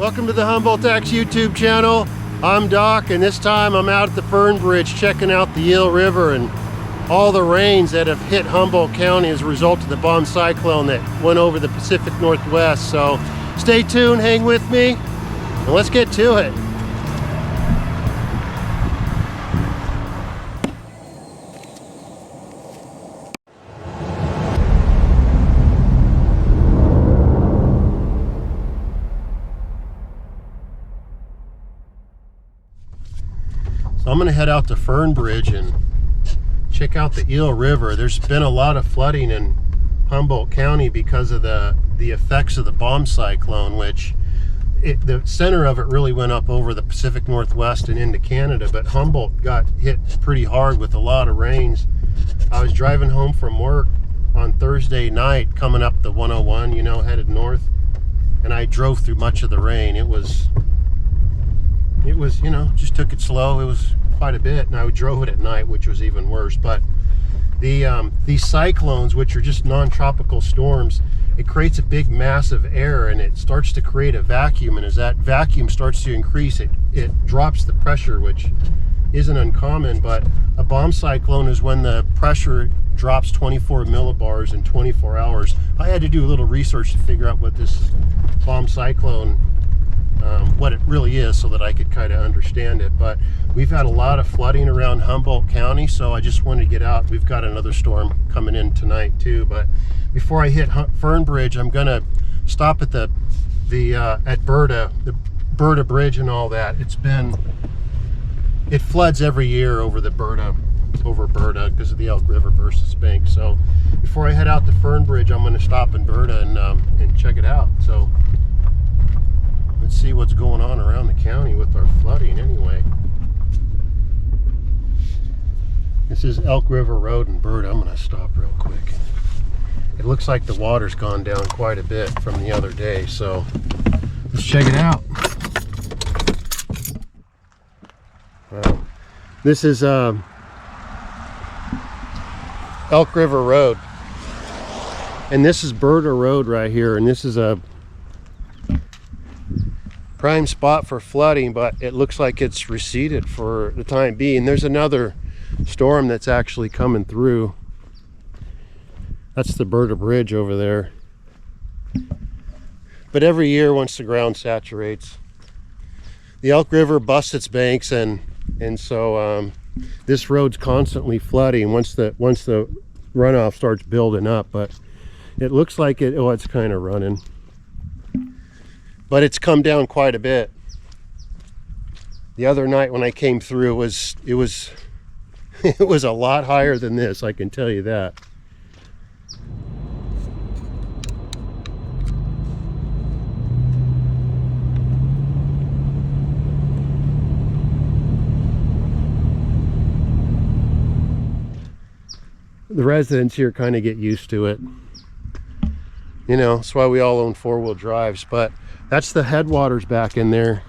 Welcome to the Humboldt X YouTube channel. I'm Doc, and this time I'm out at the Fernbridge checking out the Eel River and all the rains that have hit Humboldt County as a result of the Bomb Cyclone that went over the Pacific Northwest. So stay tuned, hang with me, and let's get to it. So I'm going to head out to Fernbridge and check out the Eel River. There's been a lot of flooding in Humboldt County because of the effects of the Bomb Cyclone, which the center of it really went up over the Pacific Northwest and into Canada, but Humboldt got hit pretty hard with a lot of rains. I was driving home from work on Thursday night, coming up the 101, you know, headed north, and I drove through much of the rain. It was, you know, just took it slow. It was quite a bit, and I drove it at night, which was even worse. But these cyclones, which are just non-tropical storms, it creates a big mass of air, and it starts to create a vacuum, and as that vacuum starts to increase, it drops the pressure, which isn't uncommon. But a bomb cyclone is when the pressure drops 24 millibars in 24 hours. I had to do a little research to figure out what this bomb cyclone, what it really is, so that I could kind of understand it. But we've had a lot of flooding around Humboldt County, so I just wanted to get out. We've got another storm coming in tonight too. But before I hit Fernbridge, I'm gonna stop at at Berta, the Berta Bridge and all that. It floods every year over the Berta, because of the Elk River burst its bank. So before I head out to Fernbridge, I'm gonna stop in Berta and check it out. So let's see what's going on around the county with our flooding anyway. This is Elk River Road in Berta. I'm going to stop real quick. It looks like the water's gone down quite a bit from the other day, so let's check it out. Wow. This is Elk River Road, and this is Berta Road right here, and this is a prime spot for flooding, but it looks like it's receded for the time being. There's another storm that's actually coming through. That's the Berta Bridge over there. But every year, once the ground saturates, the Elk River busts its banks, and so this road's constantly flooding once the runoff starts building up. But it looks like it's kind of running. But it's come down quite a bit. The other night when I came through, it was a lot higher than this, I can tell you that. The residents here kind of get used to it. You know, that's why we all own four-wheel drives. But that's the headwaters back in there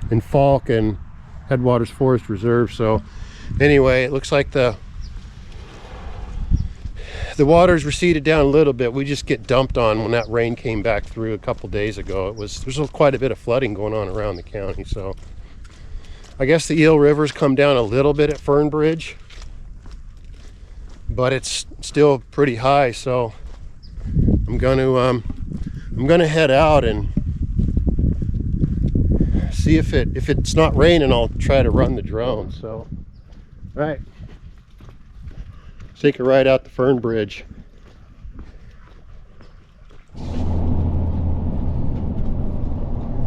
in Falk and Headwaters Forest Reserve. So anyway, it looks like the water's receded down a little bit. We just get dumped on when that rain came back through a couple days ago. There's quite a bit of flooding going on around the county. So I guess the Eel River's come down a little bit at Fernbridge, but it's still pretty high. So I'm gonna head out and see if it's not raining. I'll try to run the drone. So, all right, let's take a ride out the Fernbridge.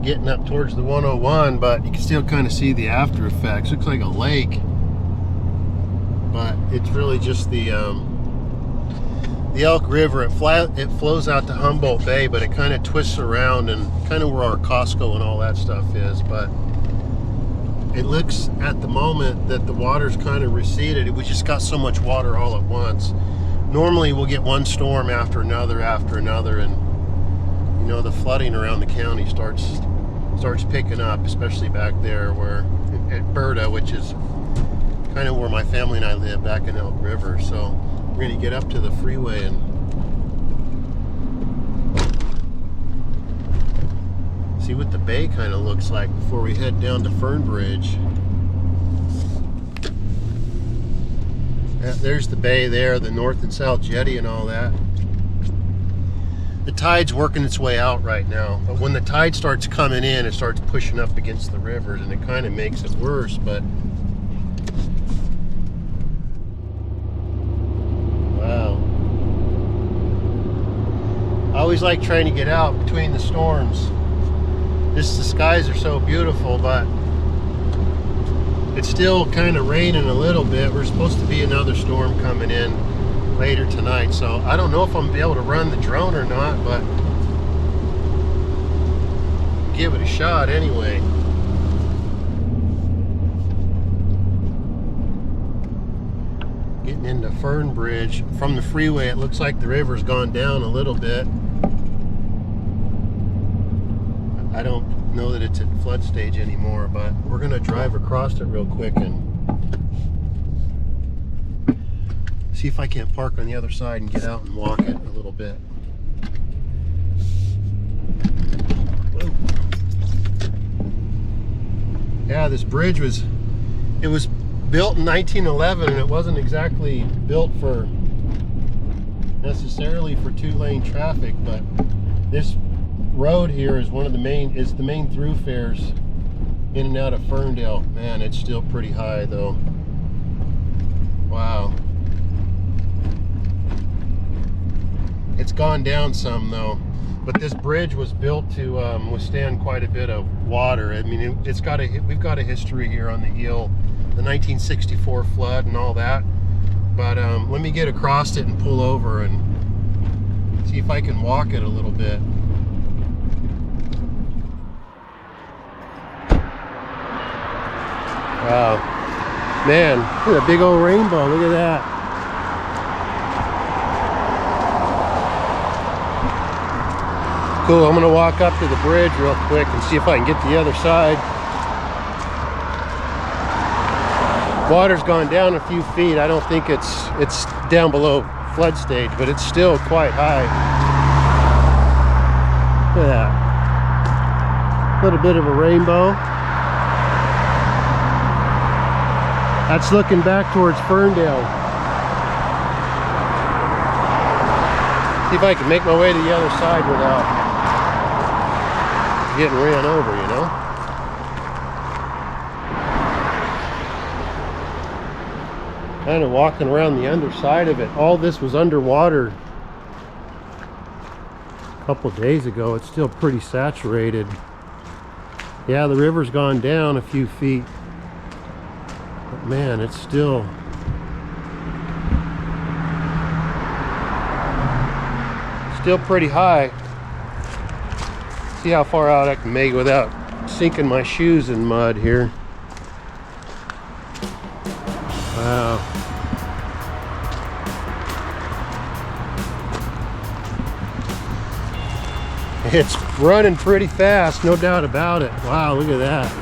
Getting up towards the 101, but you can still kind of see the after effects. Looks like a lake, but it's really just the Elk River. It flows out to Humboldt Bay, but it kind of twists around and kind of where our Costco and all that stuff is. But it looks at the moment that the water's kind of receded. We just got so much water all at once. Normally we'll get one storm after another, and you know, the flooding around the county starts picking up, especially back there where at Berta, which is kind of where my family and I live, back in Elk River. So we're going to get up to the freeway and see what the bay kind of looks like before we head down to Fernbridge. There's the bay there, the north and south jetty and all that. The tide's working its way out right now, but when the tide starts coming in, it starts pushing up against the rivers, and it kind of makes it worse. But wow, I always like trying to get out between the storms. The skies are so beautiful, but it's still kind of raining a little bit. We're supposed to be another storm coming in later tonight, so I don't know if I'm gonna be able to run the drone or not, but give it a shot anyway. Getting into Fernbridge from the freeway, it looks like the river's gone down a little bit. I don't know that it's at flood stage anymore, but we're gonna drive across it real quick and see if I can't park on the other side and get out and walk it a little bit. Whoa. Yeah, this bridge was built in 1911, and it wasn't exactly built for necessarily for two-lane traffic, but this road here is the main thoroughfares in and out of Ferndale. Man, it's still pretty high though. Wow. It's gone down some though, but this bridge was built to withstand quite a bit of water. I mean, we've got a history here on the Eel, the 1964 flood and all that. But let me get across it and pull over and see if I can walk it a little bit. Wow, man, look at a big old rainbow. Look at that. Cool, I'm gonna walk up to the bridge real quick and see if I can get to the other side. Water's gone down a few feet. I don't think it's down below flood stage, but it's still quite high. Look at that. A little bit of a rainbow. That's looking back towards Ferndale. See if I can make my way to the other side without getting ran over, you know? Kind of walking around the underside of it. All this was underwater a couple days ago. It's still pretty saturated. Yeah, the river's gone down a few feet. But man, it's still pretty high. See how far out I can make it without sinking my shoes in mud here. Wow. It's running pretty fast, no doubt about it. Wow, look at that.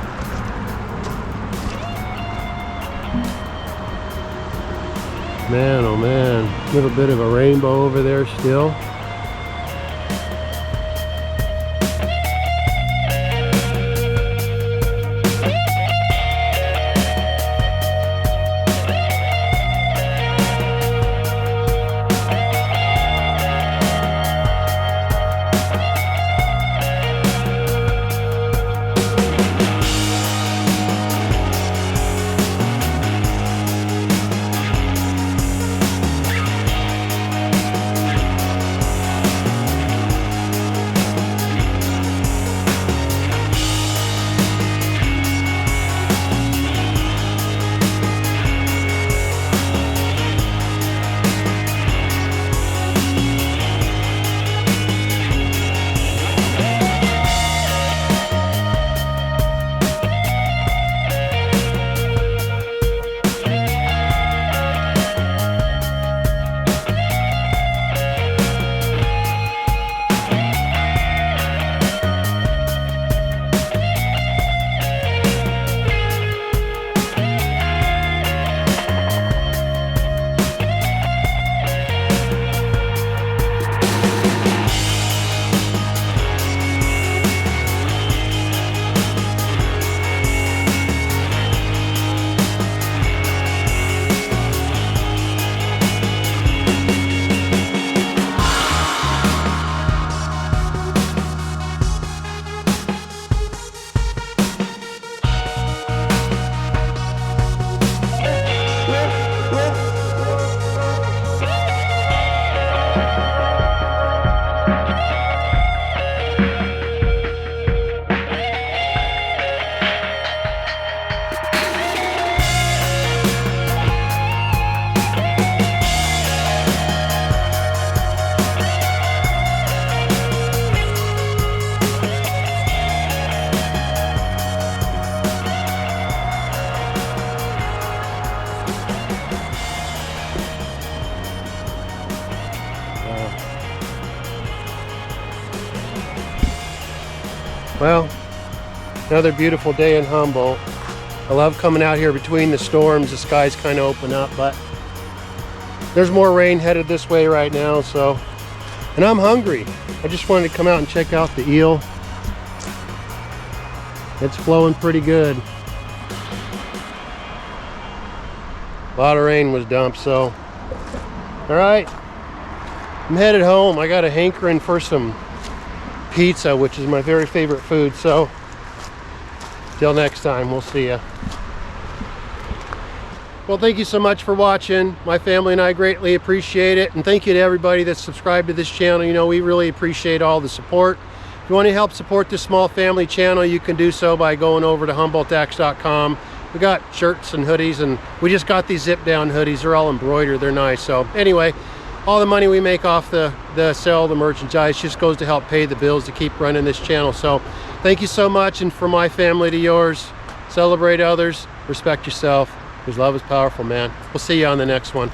Man, oh man, a little bit of a rainbow over there still. Well, another beautiful day in Humboldt. I love coming out here between the storms. The skies kind of open up, but there's more rain headed this way right now, so. And I'm hungry. I just wanted to come out and check out the eel. It's flowing pretty good. A lot of rain was dumped, so. All right, I'm headed home. I got a hankering for some pizza, which is my very favorite food, so till next time, we'll see ya. Well, thank you so much for watching. My family and I greatly appreciate it, and thank you to everybody that's subscribed to this channel. You know, we really appreciate all the support. If you want to help support this small family channel, you can do so by going over to humboldtax.com. We got shirts and hoodies, and we just got these zip down hoodies. They're all embroidered, they're nice. So anyway, all the money we make off the sale of the merchandise just goes to help pay the bills to keep running this channel. So thank you so much, and from my family to yours, celebrate others, respect yourself, because love is powerful, man. We'll see you on the next one.